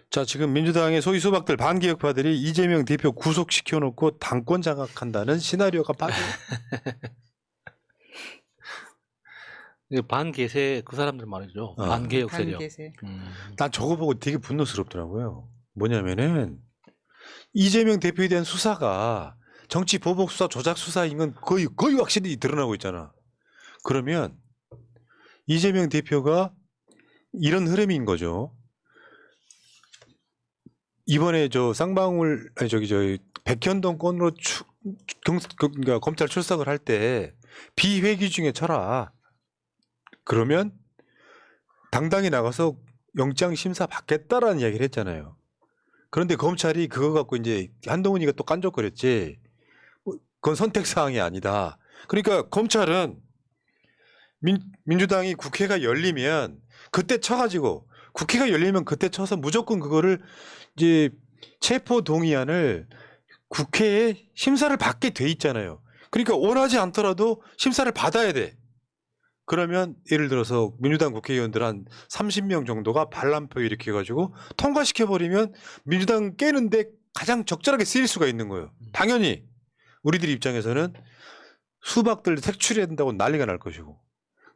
자, 지금 민주당의 소위 수박들 반기획파들이 이재명 대표 구속시켜놓고 당권 장악한다는 시나리오가 빠져. 반개세 그 사람들 말이죠. 반개혁 세력. 반개세. 난 저거 보고 되게 분노스럽더라고요. 뭐냐면은 이재명 대표에 대한 수사가 정치 보복 수사, 조작 수사인 건 거의 확실히 드러나고 있잖아. 그러면 이재명 대표가 이런 흐름인 거죠. 이번에 저 쌍방울 아니 저기 백현동 건으로 그러니까 검찰 출석을 할 때 비회기 중에 쳐라. 그러면 당당히 나가서 영장 심사 받겠다라는 이야기를 했잖아요. 그런데 검찰이 그거 갖고 이제 한동훈이가 또 깐족거렸지. 그건 선택 사항이 아니다. 그러니까 검찰은 민주당이 국회가 열리면 그때 쳐가지고 국회가 열리면 그때 쳐서 무조건 그거를 이제 체포 동의안을 국회에 심사를 받게 돼 있잖아요. 그러니까 원하지 않더라도 심사를 받아야 돼. 그러면 예를 들어서 민주당 국회의원들 한 30명 정도가 반란표 일으켜가지고 통과시켜버리면 민주당 깨는데 가장 적절하게 쓰일 수가 있는 거예요. 당연히 우리들 입장에서는 수박들 색출해야 된다고 난리가 날 것이고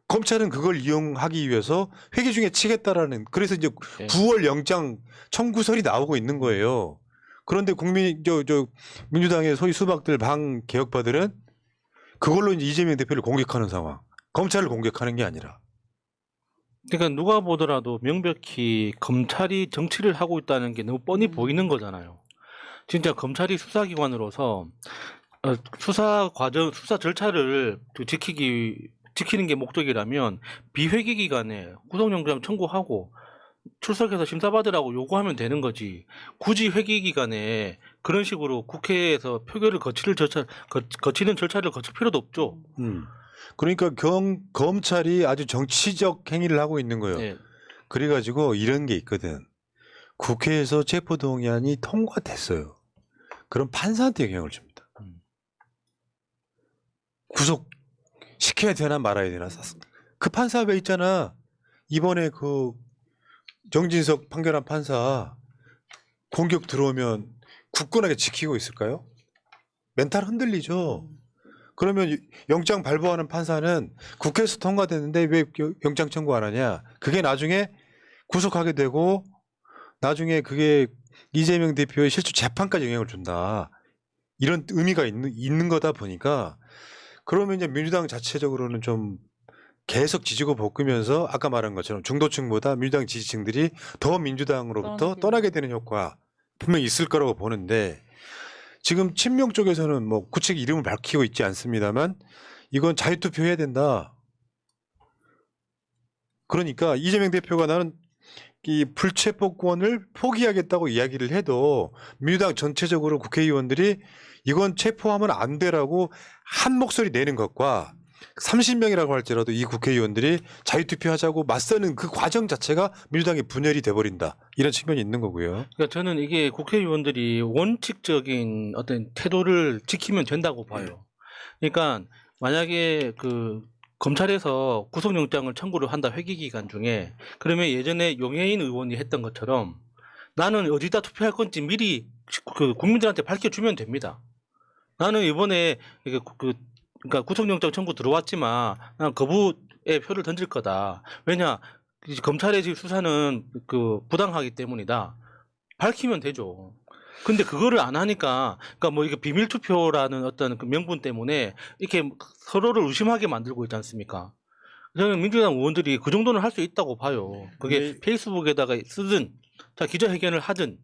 검찰은 그걸 이용하기 위해서 회기 중에 치겠다라는 그래서 이제 9월 영장 청구설이 나오고 있는 거예요. 그런데 민주당의 소위 수박들 방 개혁파들은 그걸로 이제 이재명 대표를 공격하는 상황. 검찰을 공격하는 게 아니라. 그러니까 누가 보더라도 명백히 검찰이 정치를 하고 있다는 게 너무 뻔히 보이는 거잖아요. 진짜 검찰이 수사기관으로서 수사 과정, 수사 절차를 지키는 게 목적이라면 비회기 기간에 구속영장 청구하고 출석해서 심사받으라고 요구하면 되는 거지. 굳이 회기 기간에 그런 식으로 국회에서 표결을 거치는 절차를 거칠 필요도 없죠. 그러니까 검찰이 아주 정치적 행위를 하고 있는 거예요. 네. 그래가지고 이런 게 있거든. 국회에서 체포동의안이 통과됐어요. 그럼 판사한테 영향을 줍니다. 구속시켜야 되나 말아야 되나. 그 판사 왜 있잖아. 이번에 그 정진석 판결한 판사 공격 들어오면 굳건하게 지키고 있을까요? 멘탈 흔들리죠. 그러면 영장 발부하는 판사는 국회에서 통과됐는데 왜 영장 청구 안 하냐. 그게 나중에 구속하게 되고 나중에 그게 이재명 대표의 실질 재판까지 영향을 준다. 이런 의미가 있는 거다 보니까 그러면 이제 민주당 자체적으로는 좀 계속 지지고 볶으면서 아까 말한 것처럼 중도층보다 민주당 지지층들이 더 민주당으로부터 떠나게 되는 효과 분명히 있을 거라고 보는데 지금 친명 쪽에서는 뭐 구체적 이름을 밝히고 있지 않습니다만 이건 자유투표 해야 된다. 그러니까 이재명 대표가 나는 이 불체포권을 포기하겠다고 이야기를 해도 민주당 전체적으로 국회의원들이 이건 체포하면 안 되라고 한 목소리 내는 것과 30명이라고 할지라도 이 국회의원들이 자유투표하자고 맞서는 그 과정 자체가 민주당의 분열이 돼버린다. 이런 측면이 있는 거고요. 그러니까 저는 이게 국회의원들이 원칙적인 어떤 태도를 지키면 된다고 봐요. 그러니까 만약에 그 검찰에서 구속영장을 청구를 한다 회기 기간 중에 그러면 예전에 용해인 의원이 했던 것처럼 나는 어디다 투표할 건지 미리 그 국민들한테 밝혀주면 됩니다. 나는 이번에 그러니까 구속영장 청구 들어왔지만 난 거부의 표를 던질 거다. 왜냐 검찰의 지금 수사는 그 부당하기 때문이다. 밝히면 되죠. 근데 그거를 안 하니까 그러니까 뭐 이게 비밀 투표라는 어떤 그 명분 때문에 이렇게 서로를 의심하게 만들고 있지 않습니까? 저는 민주당 의원들이 그 정도는 할 수 있다고 봐요. 그게 페이스북에다가 쓰든 자 기자회견을 하든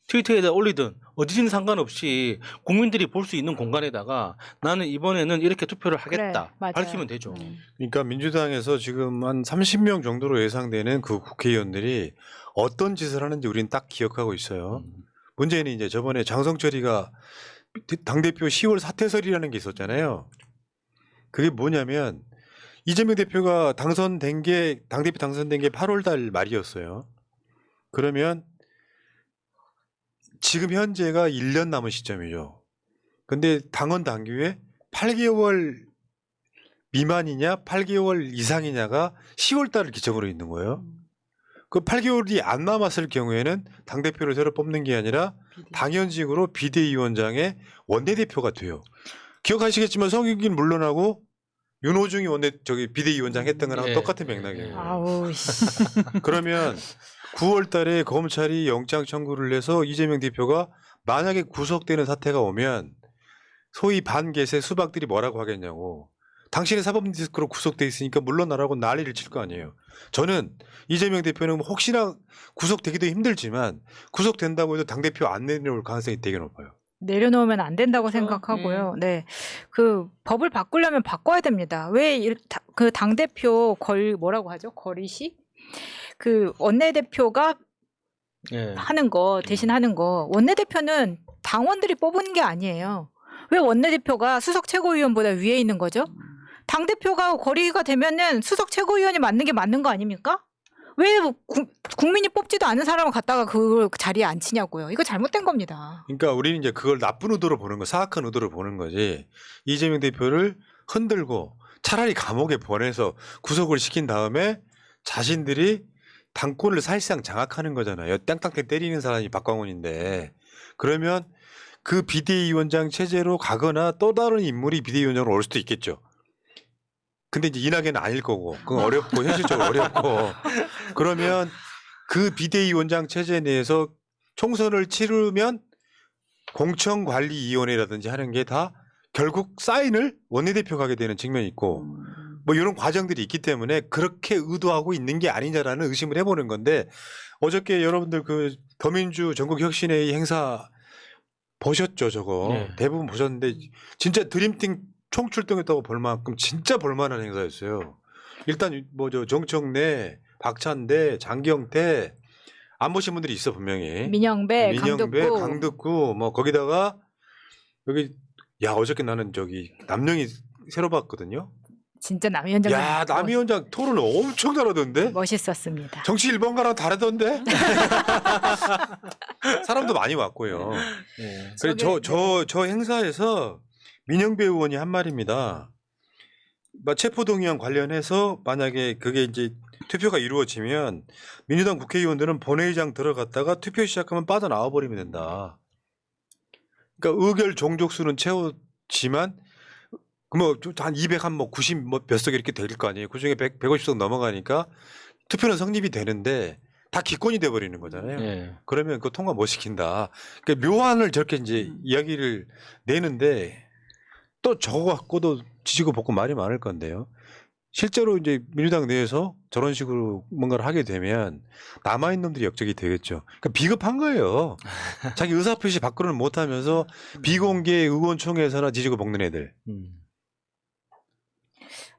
트위터에다 올리든 어디든 상관없이 국민들이 볼 수 있는 공간에다가 나는 이번에는 이렇게 투표를 하겠다. 그래, 밝히면 되죠. 그러니까 민주당에서 지금 한 30명 정도로 예상되는 그 국회의원들이 어떤 짓을 하는지 우리는 딱 기억하고 있어요. 문제는 이제 저번에 장성철이가 당대표 10월 사퇴설이라는 게 있었잖아요. 그게 뭐냐면 이재명 대표가 당대표 당선된 게 8월 달 말이었어요. 그러면 지금 현재가 1년 남은 시점이죠. 근데 당원 당규에 8개월 미만이냐 8개월 이상이냐가 10월 달을 기점으로 있는 거예요. 그 8개월이 안 남았을 경우에는 당대표를 새로 뽑는 게 아니라 당연직으로 비대위원장의 원내대표가 돼요. 기억하시겠지만 성윤기는 물러나고 윤호중이 비대위원장 했던 거랑 예. 똑같은 맥락이에요. 아우 씨. 그러면 9월 달에 검찰이 영장 청구를 해서 이재명 대표가 만약에 구속되는 사태가 오면 소위 반개세 수박들이 뭐라고 하겠냐고. 당신의 사법 리스크로 구속돼 있으니까 물러나라고 난리를 칠 거 아니에요. 저는 이재명 대표는 혹시나 구속되기도 힘들지만 구속된다고 해도 당대표 안 내려올 가능성이 되게 높아요. 내려놓으면 안 된다고 생각하고요. 네, 그 법을 바꾸려면 바꿔야 됩니다. 왜 그 당 대표 뭐라고 하죠? 거리시? 그 원내대표가 예. 하는 거 대신 하는 거 원내대표는 당원들이 뽑은 게 아니에요. 왜 원내대표가 수석 최고위원보다 위에 있는 거죠? 당 대표가 거리가 되면은 수석 최고위원이 맞는 게 맞는 거 아닙니까? 왜 국민이 뽑지도 않은 사람을 갖다가 그 자리에 앉히냐고요. 이거 잘못된 겁니다. 그러니까 우리는 이제 그걸 나쁜 의도로 보는 거, 사악한 의도로 보는 거지. 이재명 대표를 흔들고 차라리 감옥에 보내서 구속을 시킨 다음에 자신들이 당권을 사실상 장악하는 거잖아요. 땅땅땅 때리는 사람이 박광훈인데 그러면 그 비대위원장 체제로 가거나 또 다른 인물이 비대위원장으로 올 수도 있겠죠. 근데 이제 이낙연은 아닐 거고 그건 어렵고 현실적으로 어렵고 그러면 그 비대위원장 체제 내에서 총선을 치르면 공천관리위원회라든지 하는 게 다 결국 사인을 원내대표가 하게 되는 측면이 있고 뭐 이런 과정들이 있기 때문에 그렇게 의도하고 있는 게 아니냐라는 의심을 해보는 건데 어저께 여러분들 그 더민주 전국혁신회의 행사 보셨죠 저거 네. 대부분 보셨는데 진짜 드림팀 총출동했다고 볼 만큼 진짜 볼만한 행사였어요. 일단 뭐 저 정청래, 박찬대, 장경태 안 보신 분들이 있어 분명히. 민영배, 강덕구. 강덕구 뭐 거기다가 여기 야 어저께 나는 저기 남영이 새로 봤거든요. 진짜 남 위원장. 야 남 위원장 토론 엄청 잘하던데. 멋있었습니다. 정치 1번가랑 다르던데. 사람도 많이 왔고요. 예. 그래 저 행사에서 민영배 의원이 한 말입니다. 체포동의안 관련해서 만약에 그게 이제 투표가 이루어지면 민주당 국회의원들은 본회의장 들어갔다가 투표 시작하면 빠져나와 버리면 된다. 그러니까 의결 종족수는 채웠지만 뭐한 200, 한 90 몇 석 이렇게 될 거 아니에요. 그중에 150석 넘어가니까 투표는 성립이 되는데 다 기권이 돼 버리는 거잖아요. 예. 그러면 그 통과 못 시킨다. 그러니까 묘안을 저렇게 이제 이야기를 내는데 또 저거 갖고도 지지고 볶고 말이 많을 건데요. 실제로 이제 민주당 내에서 저런 식으로 뭔가를 하게 되면 남아있는 놈들이 역적이 되겠죠. 그러니까 비겁한 거예요. 자기 의사표시 밖으로는 못하면서 비공개 의원총회에서나 지지고 볶는 애들.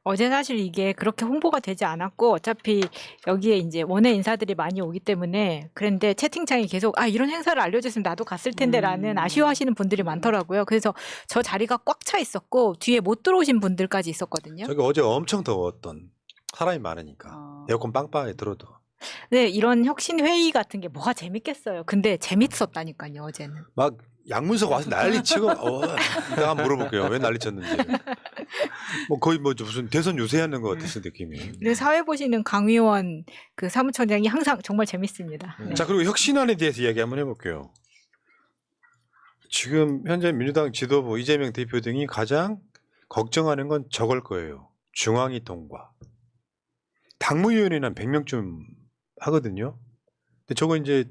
어제 사실 이게 그렇게 홍보가 되지 않았고 어차피 여기에 이제 원외 인사들이 많이 오기 때문에 그런데 채팅창이 계속 이런 행사를 알려줬으면 나도 갔을 텐데라는 아쉬워하시는 분들이 많더라고요. 그래서 저 자리가 꽉 차 있었고 뒤에 못 들어오신 분들까지 있었거든요. 저기 어제 엄청 더웠던 사람이 많으니까 에어컨 빵빵하게 들어도. 네, 이런 혁신 회의 같은 게 뭐가 재밌겠어요. 근데 재밌었다니까요 어제는. 막 양문석 와서 난리치고 내가 한번 물어볼게요. 왜 난리쳤는지. 뭐 거의 뭐 무슨 대선 유세하는 것 같았어 느낌이. 근데 사회 보시는 강의원 그 사무처장이 항상 정말 재밌습니다. 네. 자 그리고 혁신안에 대해서 이야기 한번 해볼게요. 지금 현재 민주당 지도부 이재명 대표 등이 가장 걱정하는 건 저걸 거예요. 중앙위 통과. 당무위원회는 한 100명쯤 하거든요. 근데 저거 이제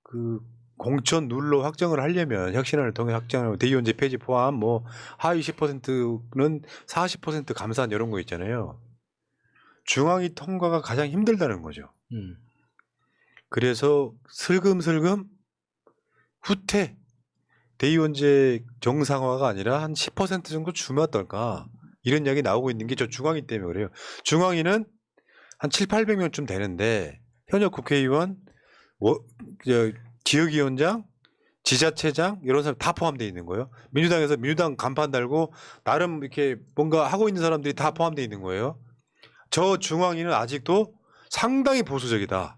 그 공천 룰로 확정을 하려면 혁신안을 통해 확정하면 대의원제 폐지 포함 뭐 하위 10%는 40% 감산 이런 거 있잖아요. 중앙위 통과가 가장 힘들다는 거죠. 그래서 슬금슬금 후퇴 대의원제 정상화가 아니라 한 10% 정도 주면 어떨까 이런 이야기 나오고 있는 게 저 중앙위 때문에 그래요. 중앙위는 한 700~800명쯤 되는데 현역 국회의원 지역위원장, 지자체장 이런 사람 다 포함되어 있는 거예요. 민주당에서 민주당 간판 달고 나름 이렇게 뭔가 하고 있는 사람들이 다 포함되어 있는 거예요. 저 중앙위는 아직도 상당히 보수적이다.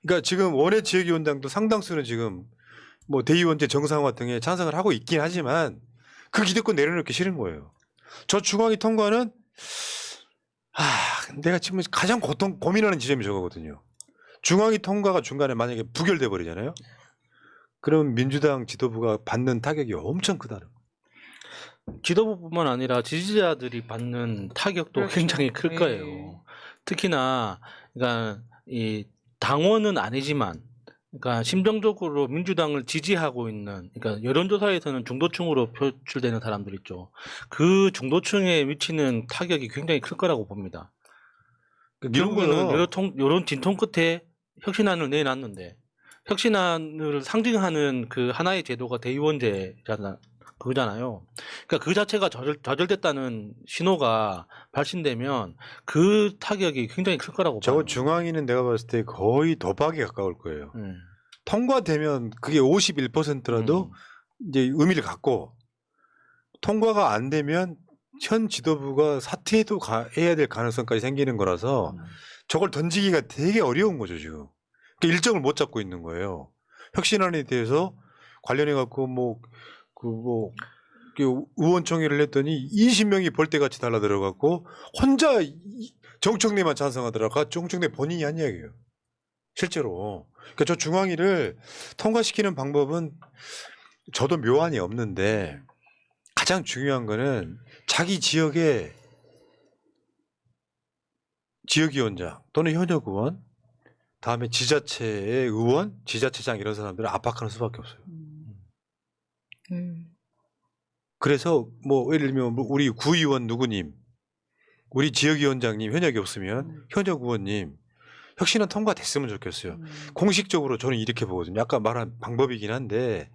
그러니까 지금 원외 지역위원장도 상당수는 지금 뭐 대의원제 정상화 등에 찬성을 하고 있긴 하지만 그 기득권 내려놓기 싫은 거예요. 저 중앙위 통과는 내가 지금 가장 고민하는 지점이 저거거든요. 중앙위 통과가 중간에 만약에 부결돼 버리잖아요. 그럼 민주당 지도부가 받는 타격이 엄청 크다는 거예요. 지도부뿐만 아니라 지지자들이 받는 타격도 그렇죠. 굉장히 클 네. 거예요. 특히나 그러니까 이 당원은 아니지만 그러니까 심정적으로 민주당을 지지하고 있는 그러니까 여론조사에서는 중도층으로 표출되는 사람들 있죠. 그 중도층에 미치는 타격이 굉장히 클 거라고 봅니다. 이런 결국에는 거는 여론 진통 끝에 혁신안을 내놨는데 혁신안을 상징하는 그 하나의 제도가 대의원제잖아. 그거잖아요. 그러니까 그 자체가 좌절됐다는 신호가 발신되면 그 타격이 굉장히 클 거라고 저거 봐요. 중앙위는 내가 봤을 때 거의 도박에 가까울 거예요. 통과되면 그게 51%라도 이제 의미를 갖고 통과가 안 되면 현 지도부가 사퇴도 해야 될 가능성까지 생기는 거라서 저걸 던지기가 되게 어려운 거죠 지금. 그러니까 일정을 못 잡고 있는 거예요. 혁신안에 대해서 관련해 갖고 의원총회를 했더니 20명이 벌떼같이 달라들어 갖고 혼자 정청래만 찬성하더라고. 정청래 본인이 한 이야기예요. 실제로. 그러니까 저 중앙위를 통과시키는 방법은 저도 묘안이 없는데 가장 중요한 거는 자기 지역의 지역위원장 또는 현역 의원, 다음에 지자체의 의원, 지자체장 이런 사람들을 압박하는 수밖에 없어요. 그래서 뭐 예를 들면 우리 구의원 누구님, 우리 지역위원장님 현역이 없으면 현역 의원님 혁신안 통과됐으면 좋겠어요. 공식적으로 저는 이렇게 보거든요. 아까 말한 방법이긴 한데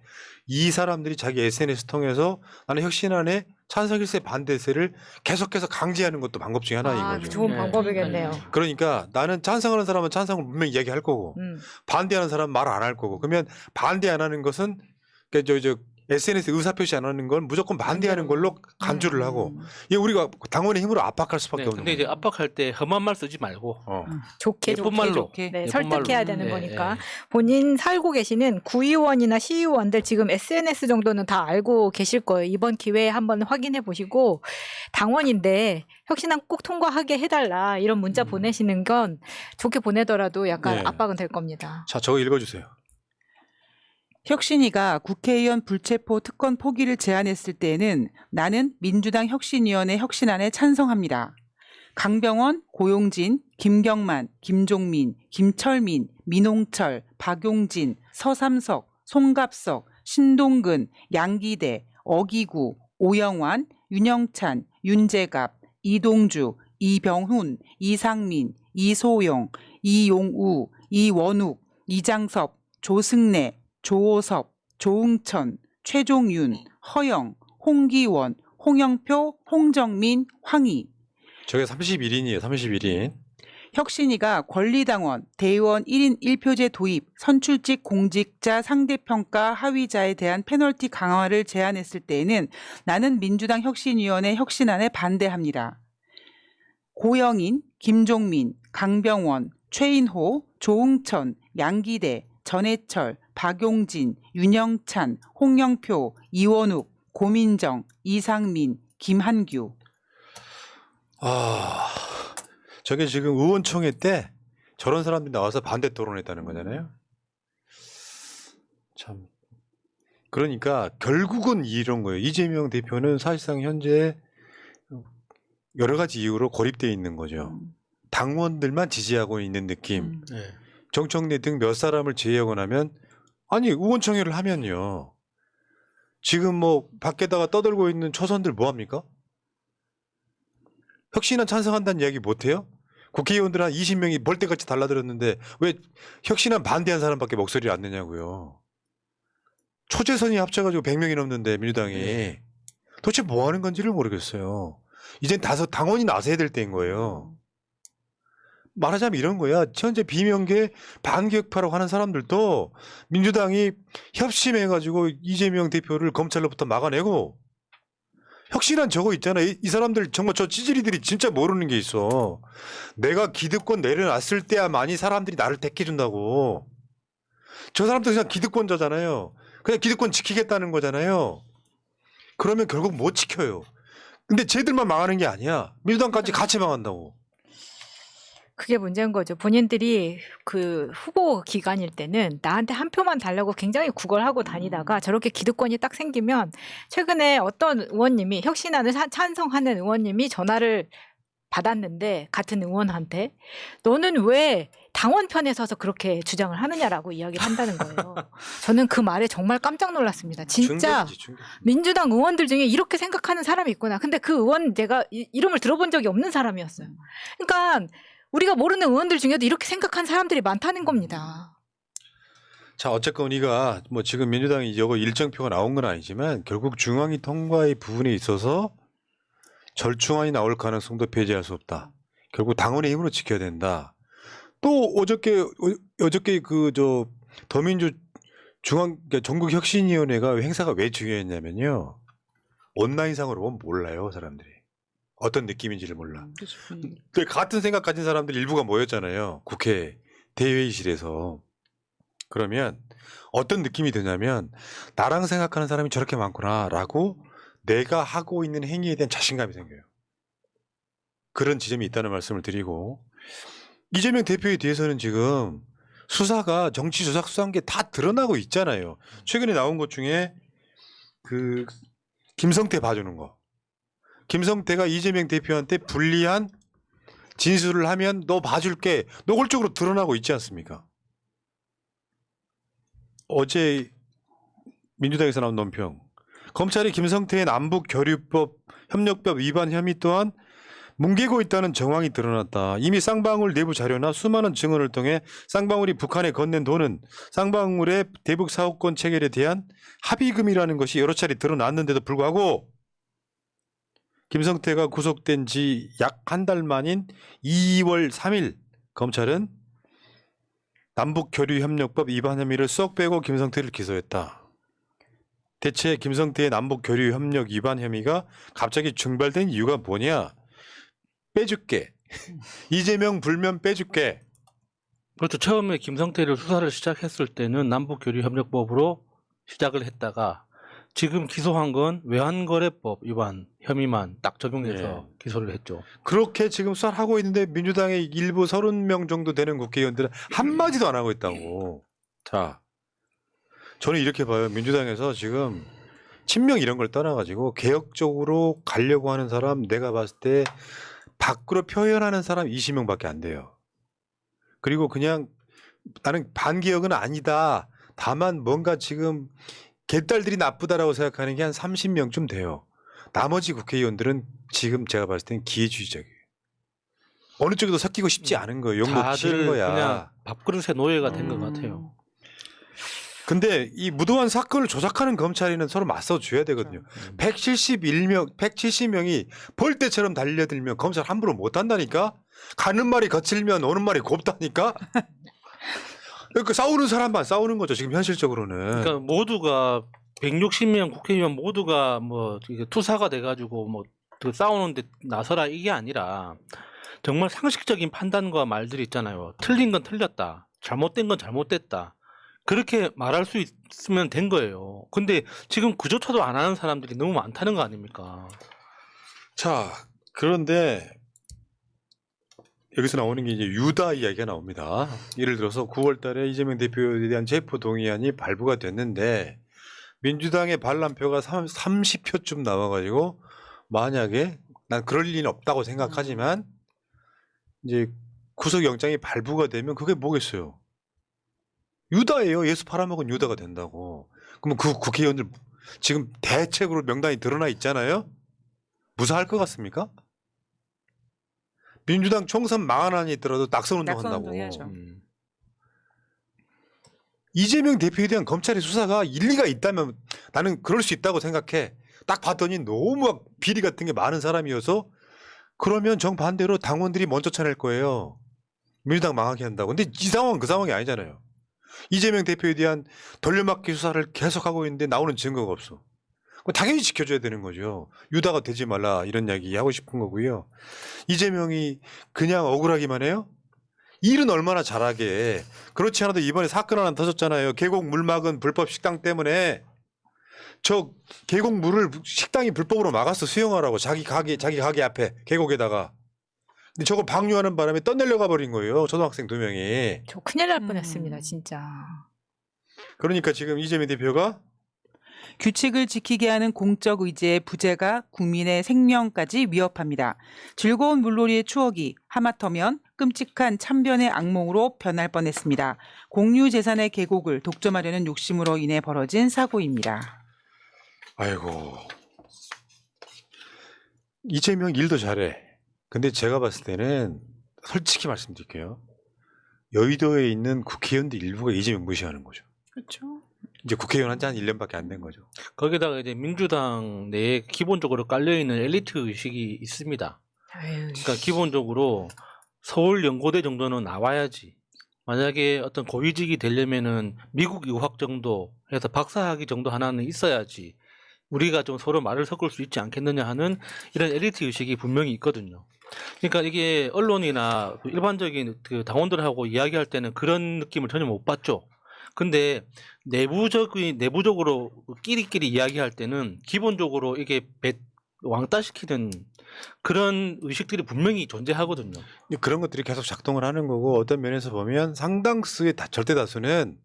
이 사람들이 자기 SNS 통해서 나는 혁신안에 찬성일세 반대세를 계속해서 강제하는 것도 방법 중에 하나인 거죠. 좋은 네. 방법이겠네요. 그러니까 나는 찬성하는 사람은 찬성을 분명히 이야기할 거고 반대하는 사람은 말 안 할 거고 그러면 반대 안 하는 것은 그러니까 저 SNS 의사표시 안 하는 건 무조건 반대하는 걸로 간주를 하고 이게 우리가 당원의 힘으로 압박할 수밖에 네, 없는 근데 이제 거예요. 압박할 때 험한 말 쓰지 말고 좋게 예쁜 좋게 말로. 좋게. 네, 예쁜 설득해야 말로. 되는 네, 거니까 네. 본인 살고 계시는 구의원이나 시의원들 지금 SNS 정도는 다 알고 계실 거예요. 이번 기회에 한번 확인해 보시고 당원인데 혁신안 꼭 통과하게 해달라 이런 문자 보내시는 건 좋게 보내더라도 약간 네. 압박은 될 겁니다. 자, 저거 읽어주세요. 혁신위가 국회의원 불체포 특권 포기를 제안했을 때에는 나는 민주당 혁신위원회 혁신안에 찬성합니다. 강병원, 고용진, 김경만, 김종민, 김철민, 민홍철, 박용진, 서삼석, 송갑석, 신동근, 양기대, 어기구, 오영환, 윤영찬, 윤재갑, 이동주, 이병훈, 이상민, 이소영, 이용우, 이원욱, 이장섭, 조승래, 조호섭, 조응천, 최종윤, 허영, 홍기원, 홍영표, 홍정민, 황희. 저게 31인이에요. 31인. 혁신위가 권리당원, 대의원 1인 1표제 도입, 선출직 공직자 상대평가 하위자에 대한 페널티 강화를 제안했을 때에는 나는 민주당 혁신위원회 혁신안에 반대합니다. 고영인, 김종민, 강병원, 최인호, 조응천, 양기대, 전해철, 박용진, 윤영찬, 홍영표, 이원욱, 고민정, 이상민, 김한규. 아, 저게 지금 의원총회 때 저런 사람들이 나와서 반대 토론했다는 거잖아요. 참. 그러니까 결국은 이런 거예요. 이재명 대표는 사실상 현재 여러 가지 이유로 고립되어 있는 거죠. 당원들만 지지하고 있는 느낌. 네. 정청래 등 몇 사람을 제외하고 나면 아니 의원총회를 하면요. 지금 뭐 밖에다가 떠들고 있는 초선들 뭐합니까? 혁신안 찬성한다는 이야기 못해요? 국회의원들 한 20명이 벌떼같이 달라들었는데 왜 혁신안 반대한 사람밖에 목소리를 안 내냐고요. 초재선이 합쳐가지고 100명이 넘는데 민주당이 도대체 뭐 하는 건지를 모르겠어요. 이젠 당원이 나서야 될 때인 거예요. 말하자면 이런 거야. 현재 비명계 반격파라고 하는 사람들도 민주당이 협심해가지고 이재명 대표를 검찰로부터 막아내고 혁신안 저거 있잖아. 이 사람들 정말 저 찌질이들이 진짜 모르는 게 있어. 내가 기득권 내려놨을 때야만이 사람들이 나를 택해준다고. 저 사람들 그냥 기득권자잖아요. 그냥 기득권 지키겠다는 거잖아요. 그러면 결국 못 지켜요. 근데 쟤들만 망하는 게 아니야. 민주당까지 같이 망한다고. 그게 문제인 거죠. 본인들이 그 후보 기간일 때는 나한테 한 표만 달라고 굉장히 구걸하고 다니다가 저렇게 기득권이 딱 생기면 최근에 어떤 의원님이 혁신안을 찬성하는 의원님이 전화를 받았는데 같은 의원한테 너는 왜 당원 편에 서서 그렇게 주장을 하느냐라고 이야기를 한다는 거예요. 저는 그 말에 정말 깜짝 놀랐습니다. 진짜 충격이지, 충격. 민주당 의원들 중에 이렇게 생각하는 사람이 있구나. 근데 그 의원 제가 이름을 들어본 적이 없는 사람이었어요. 그러니까 우리가 모르는 의원들 중에도 이렇게 생각하는 사람들이 많다는 겁니다. 자, 어쨌건 우리가 뭐 지금 민주당이 이거 일정표가 나온 건 아니지만 결국 중앙위 통과의 부분에 있어서 절충안이 나올 가능성도 배제할 수 없다. 결국 당원의 힘으로 지켜야 된다. 또 어저께 그 더민주 그러니까 전국혁신위원회가 행사가 왜 중요했냐면요. 온라인상으로 보면 몰라요, 사람들이. 어떤 느낌인지를 몰라. 그 같은 생각 가진 사람들 일부가 모였잖아요. 국회 대회의실에서. 그러면 어떤 느낌이 드냐면 나랑 생각하는 사람이 저렇게 많구나라고 내가 하고 있는 행위에 대한 자신감이 생겨요. 그런 지점이 있다는 말씀을 드리고 이재명 대표에 대해서는 지금 수사가 정치 조작 수사한 게 다 드러나고 있잖아요. 최근에 나온 것 중에 그 김성태 봐주는 거. 김성태가 이재명 대표한테 불리한 진술을 하면 너 봐줄게. 노골적으로 드러나고 있지 않습니까? 어제 민주당에서 나온 논평. 검찰이 김성태의 남북교류법 협력법 위반 혐의 또한 뭉개고 있다는 정황이 드러났다. 이미 쌍방울 내부 자료나 수많은 증언을 통해 쌍방울이 북한에 건넨 돈은 쌍방울의 대북 사업권 체결에 대한 합의금이라는 것이 여러 차례 드러났는데도 불구하고 김성태가 구속된 지 약 한 달 만인 2월 3일 검찰은 남북교류협력법 위반 혐의를 쏙 빼고 김성태를 기소했다. 대체 김성태의 남북교류협력 위반 혐의가 갑자기 증발된 이유가 뭐냐? 빼줄게. 이재명 불면 빼줄게. 그렇죠. 처음에 김성태를 수사를 시작했을 때는 남북교류협력법으로 시작을 했다가 지금 기소한 건 외환거래법 위반 혐의만 딱 적용해서 기소를 했죠. 그렇게 지금 수사를 하고 있는데 민주당의 일부 30명 정도 되는 국회의원들은 한마디도 안 하고 있다고. 자, 저는 이렇게 봐요. 민주당에서 지금 친명 이런 걸 떠나가지고 개혁적으로 가려고 하는 사람 내가 봤을 때 밖으로 표현하는 사람 20명밖에 안 돼요. 그리고 그냥 나는 반개혁은 아니다. 다만 뭔가 지금 개딸들이 나쁘다라고 생각하는 게 한 30명쯤 돼요. 나머지 국회의원들은 지금 제가 봤을 땐 기회주의적이에요. 어느 쪽에도 섞이고 싶지 않은 거예요. 욕먹기 싫은 다들 거야. 그냥 밥그릇의 노예가 된 것 같아요. 근데 이 무도한 사건을 조작하는 검찰에는 서로 맞서줘야 되거든요. 170명이 벌떼처럼 달려들면 검찰 함부로 못한다니까? 가는 말이 거칠면 오는 말이 곱다니까? 그러니까 싸우는 사람만 싸우는 거죠. 지금 현실적으로는. 그러니까 모두가 160명 국회의원 모두가 뭐 이게 투사가 돼가지고 뭐 그 싸우는데 나서라 이게 아니라 정말 상식적인 판단과 말들이 있잖아요. 틀린 건 틀렸다. 잘못된 건 잘못됐다. 그렇게 말할 수 있으면 된 거예요. 근데 지금 그조차도 안 하는 사람들이 너무 많다는 거 아닙니까? 자, 그런데 여기서 나오는 게 이제 유다 이야기가 나옵니다. 예를 들어서 9월 달에 이재명 대표에 대한 체포 동의안이 발부가 됐는데 민주당의 반란표가 30표쯤 나와가지고 만약에 난 그럴 리는 없다고 생각하지만 이제 구속영장이 발부가 되면 그게 뭐겠어요? 유다예요. 예수 팔아먹은 유다가 된다고. 그러면 그 국회의원들 지금 대책으로 명단이 드러나 있잖아요. 무사할 것 같습니까? 민주당 총선 망한 안이 있더라도 낙선운동 한다고. 해야죠. 이재명 대표에 대한 검찰의 수사가 일리가 있다면 나는 그럴 수 있다고 생각해. 딱 봤더니 너무 막 비리 같은 게 많은 사람이어서 그러면 정반대로 당원들이 먼저 쳐낼 거예요. 민주당 망하게 한다고. 근데 이 상황은 그 상황이 아니잖아요. 이재명 대표에 대한 돌려막기 수사를 계속하고 있는데 나오는 증거가 없어. 그럼 당연히 지켜줘야 되는 거죠. 유다가 되지 말라 이런 이야기 하고 싶은 거고요. 이재명이 그냥 억울하기만 해요? 일은 얼마나 잘하게. 그렇지 않아도 이번에 사건 하나 터졌잖아요. 계곡 물 막은 불법 식당 때문에 저 계곡 물을 식당이 불법으로 막았어. 수영하라고 자기 가게 앞에 계곡에다가. 근데 저거 방류하는 바람에 떠내려가 버린 거예요. 초등학생 2명이. 저 큰일 날 뻔했습니다, 진짜. 그러니까 지금 이재명 대표가 규칙을 지키게 하는 공적 의지의 부재가 국민의 생명까지 위협합니다. 즐거운 물놀이의 추억이 하마터면 끔찍한 참변의 악몽으로 변할 뻔했습니다. 공유 재산의 계곡을 독점하려는 욕심으로 인해 벌어진 사고입니다. 아이고 이재명 일도 잘해. 근데 제가 봤을 때는 솔직히 말씀드릴게요. 여의도에 있는 국회의원들 일부가 이재명 무시하는 거죠. 그렇죠. 이제 국회의원 한 지 한 1년밖에 안 된 거죠. 거기다가 이제 민주당 내에 기본적으로 깔려있는 엘리트 의식이 있습니다. 아유, 그러니까 기본적으로 서울 연고대 정도는 나와야지. 만약에 어떤 고위직이 되려면은 미국 유학 정도 해서 박사학위 정도 하나는 있어야지 우리가 좀 서로 말을 섞을 수 있지 않겠느냐 하는 이런 엘리트 의식이 분명히 있거든요. 그러니까 이게 언론이나 일반적인 그 당원들하고 이야기할 때는 그런 느낌을 전혀 못 받죠. 근데 내부적으로 끼리끼리 이야기할 때는 기본적으로 이게 왕따시키는 그런 의식들이 분명히 존재하거든요. 근데 그런 것들이 계속 작동을 하는 거고 어떤 면에서 보면 상당수의 절대 다수는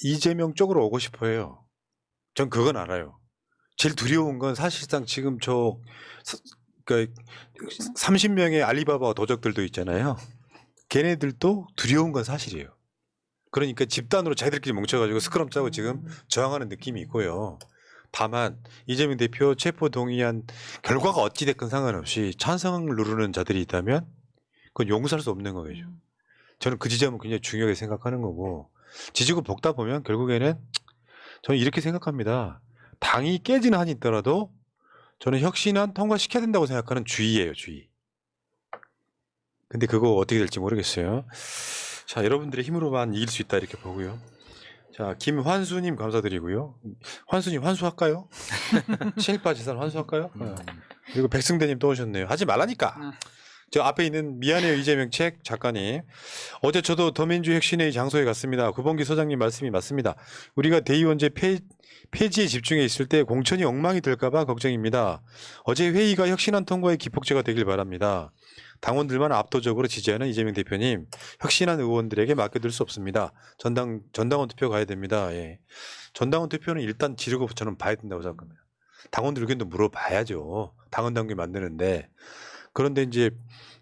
이재명 쪽으로 오고 싶어 해요. 전 그건 알아요. 제일 두려운 건 사실상 지금 그러니까 30명의 알리바바 도적들도 있잖아요. 걔네들도 두려운 건 사실이에요. 그러니까 집단으로 자기들끼리 뭉쳐가지고 스크럼 짜고 지금 저항하는 느낌이 있고요. 다만 이재명 대표 체포 동의안 결과가 어찌됐건 상관없이 찬성을 누르는 자들이 있다면 그건 용서할 수 없는 거겠죠. 저는 그 지점은 굉장히 중요하게 생각하는 거고 지지고 볶다 보면 결국에는 저는 이렇게 생각합니다. 당이 깨지는 한이 있더라도 저는 혁신안 통과시켜야 된다고 생각하는 주의예요. 주의. 근데 그거 어떻게 될지 모르겠어요. 자, 여러분들의 힘으로만 이길 수 있다 이렇게 보고요. 자, 김환수님 감사드리고요. 환수님 환수할까요? 친일파 재산 환수할까요? 그리고 백승대님 또 오셨네요. 하지 말라니까. 저 앞에 있는 미안해요 이재명 책 작가님. 어제 저도 더민주 혁신회의 장소에 갔습니다. 구봉기 소장님 말씀이 맞습니다. 우리가 대의원제 폐지에 집중해 있을 때 공천이 엉망이 될까봐 걱정입니다. 어제 회의가 혁신안 통과의 기폭제가 되길 바랍니다. 당원들만 압도적으로 지지하는 이재명 대표님, 혁신한 의원들에게 맡겨둘 수 없습니다. 전당원 투표 가야 됩니다. 예. 전당원 투표는 일단 지르고 저는 봐야 된다고 생각합니다. 당원들 의견도 물어봐야죠. 당원 당규 만드는데. 그런데 이제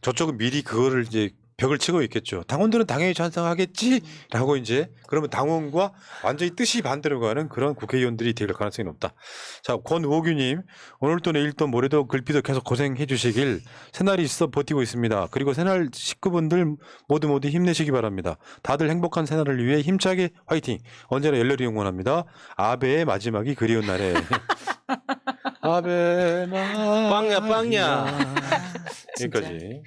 저쪽은 미리 그거를 이제 벽을 치고 있겠죠. 당원들은 당연히 찬성하겠지라고 이제 그러면 당원과 완전히 뜻이 반대로 가는 그런 국회의원들이 될 가능성이 높다. 자, 권우호규님 오늘도 내일도 모레도 글피도 계속 고생해 주시길 새날이 있어 버티고 있습니다. 그리고 새날 식구분들 모두 힘내시기 바랍니다. 다들 행복한 새날을 위해 힘차게 화이팅. 언제나 열렬히 응원합니다. 아베의 마지막이 그리운 날에. 아베 빵야. 여기까지.